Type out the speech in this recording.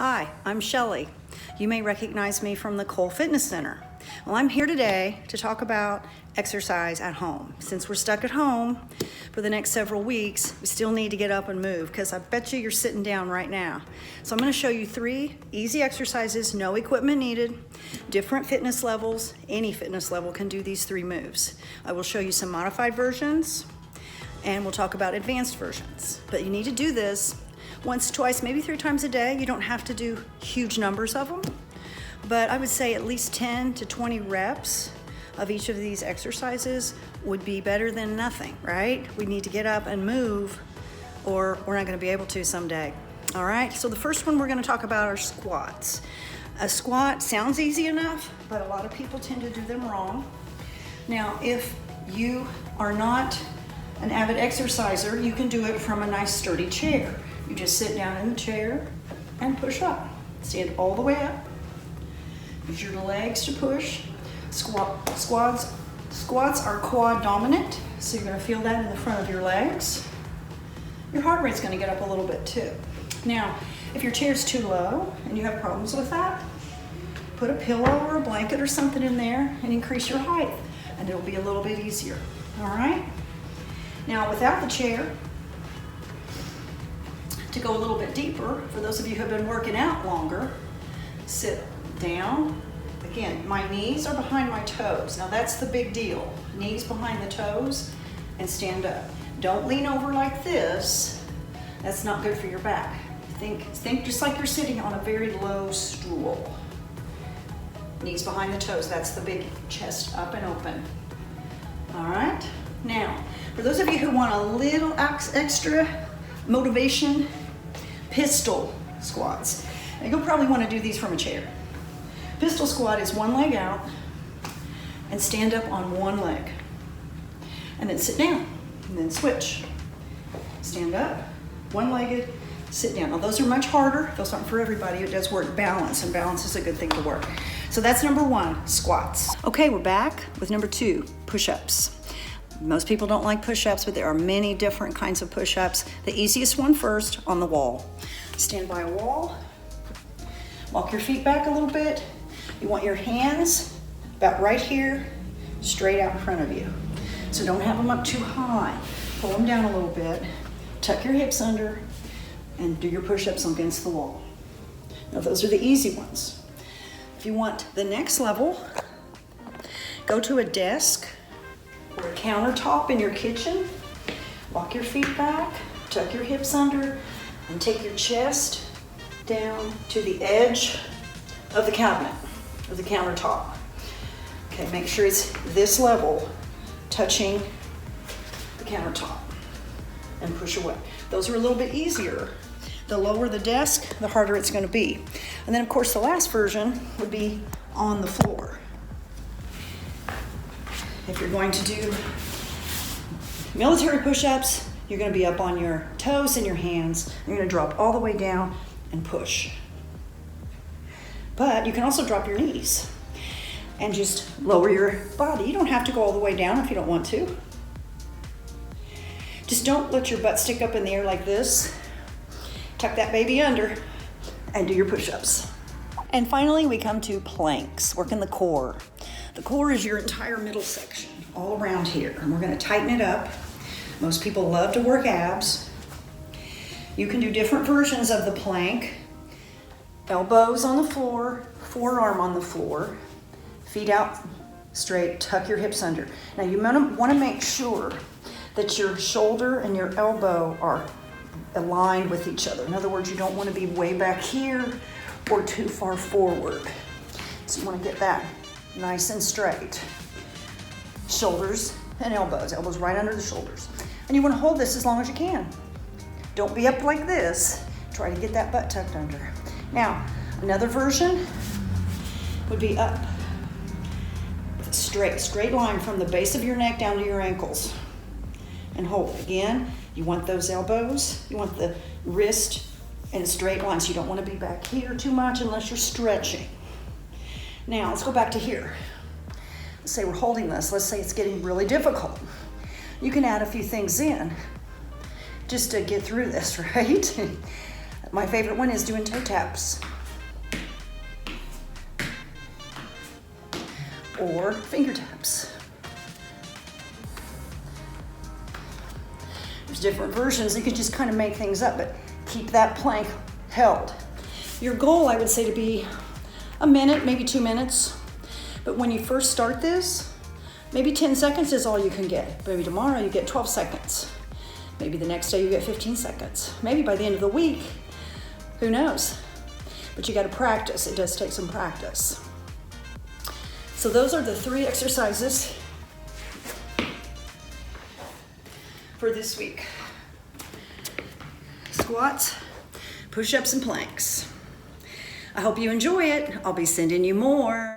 Hi, I'm Shelley. You may recognize me from the Cole Fitness Center. Well, I'm here today to talk about exercise at home. Since we're stuck at home for the next several weeks, we still need to get up and move because I bet you're sitting down right now. So I'm going to show you 3 easy exercises, no equipment needed, different fitness levels. Any fitness level can do these 3 moves. I will show you some modified versions and we'll talk about advanced versions. But you need to do this once, twice, maybe 3 times a day. You don't have to do huge numbers of them, but I would say at least 10 to 20 reps of each of these exercises would be better than nothing, right? We need to get up and move or we're not gonna be able to someday. All right, so the first one we're gonna talk about are squats. A squat sounds easy enough, but a lot of people tend to do them wrong. Now, if you are not an avid exerciser, you can do it from a nice sturdy chair. You just sit down in the chair and push up. Stand all the way up. Use your legs to push. Squats are quad dominant, so you're gonna feel that in the front of your legs. Your heart rate's gonna get up a little bit too. Now, if your chair's too low and you have problems with that, put a pillow or a blanket or something in there and increase your height, and it'll be a little bit easier, all right? Now, without the chair, to go a little bit deeper, for those of you who have been working out longer, sit down. Again, my knees are behind my toes. Now that's the big deal. Knees behind the toes and stand up. Don't lean over like this. That's not good for your back. Think just like you're sitting on a very low stool. Knees behind the toes, that's the big chest up and open. All right, now, for those of you who want a little extra motivation, pistol squats. Now you'll probably want to do these from a chair. Pistol squat is one leg out and stand up on one leg. And then sit down and then switch. Stand up, one-legged, sit down. Now those are much harder. Those aren't for everybody. It does work balance, and balance is a good thing to work. So that's number 1, squats. Okay, we're back with number 2, push-ups. Most people don't like push-ups, but there are many different kinds of push-ups. The easiest one first, on the wall. Stand by a wall, walk your feet back a little bit. You want your hands about right here, straight out in front of you. So don't have them up too high. Pull them down a little bit, tuck your hips under, and do your push-ups against the wall. Now those are the easy ones. If you want the next level, go to a desk or a countertop in your kitchen, walk your feet back, tuck your hips under, and take your chest down to the edge of the cabinet, of the countertop. Okay, make sure it's this level, touching the countertop, and push away. Those are a little bit easier. The lower the desk, the harder it's gonna be. And then of course the last version would be on the floor. If you're going to do military push-ups, you're gonna be up on your toes and your hands. You're gonna drop all the way down and push. But you can also drop your knees and just lower your body. You don't have to go all the way down if you don't want to. Just don't let your butt stick up in the air like this. Tuck that baby under and do your push-ups. And finally, we come to planks, working the core. The core is your entire middle section, all around here. And we're gonna tighten it up. Most people love to work abs. You can do different versions of the plank. Elbows on the floor, forearm on the floor, feet out straight, tuck your hips under. Now you wanna make sure that your shoulder and your elbow are aligned with each other. In other words, you don't wanna be way back here or too far forward. So you wanna get that nice and straight. Shoulders and elbows right under the shoulders. And you wanna hold this as long as you can. Don't be up like this. Try to get that butt tucked under. Now, another version would be up. Straight line from the base of your neck down to your ankles. And hold. Again, you want those elbows, you want the wrist in a straight line, so you don't wanna be back here too much unless you're stretching. Now, let's go back to here. Let's say we're holding this. Let's say it's getting really difficult. You can add a few things in just to get through this, right? My favorite one is doing toe taps. or finger taps. There's different versions. You can just kind of make things up, but keep that plank held. Your goal, I would say, to be a minute, maybe 2 minutes. But when you first start this, maybe 10 seconds is all you can get. Maybe tomorrow you get 12 seconds. Maybe the next day you get 15 seconds. Maybe by the end of the week, who knows? But you got to practice. It does take some practice. So those are the 3 exercises for this week. Squats, push-ups, and planks. I hope you enjoy it. I'll be sending you more.